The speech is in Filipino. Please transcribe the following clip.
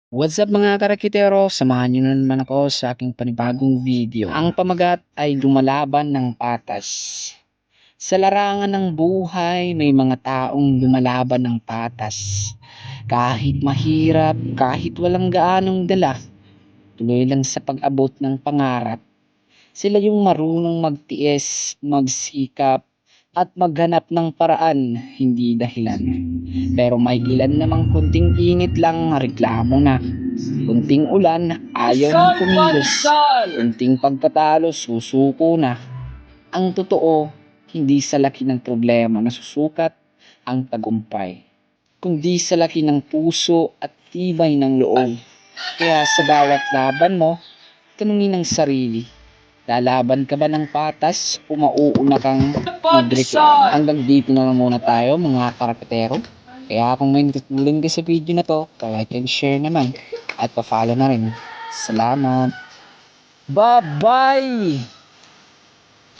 What's up mga karakitero? Samahan nyo na naman ako sa aking panibagong video. Ang pamagat ay lumalaban ng patas. Sa larangan ng buhay, may mga taong lumalaban ng patas. Kahit mahirap, kahit walang gaanong dala, tuloy lang sa pag-abot ng pangarap. Sila yung marunong magtiis, magsikap, at maghanap ng paraan, hindi dahilan. Pero may ilan namang kunting init lang, reklamo na. Kunting ulan, ayaw ng kumilos. Kunting pagkatalo, susuko na. Ang totoo, hindi sa laki ng problema nasusukat ang tagumpay, kundi sa laki ng puso at tibay ng loob. Kaya sa bawat laban mo, tanungin ang sarili, lalaban ka ba ng patas o mauuna kang magreklamo? Hanggang dito na lang muna tayo mga karakatero. Kaya kung may natutulong ka sa video na to, like and share naman at pa-follow na rin. Salamat! Bye-bye!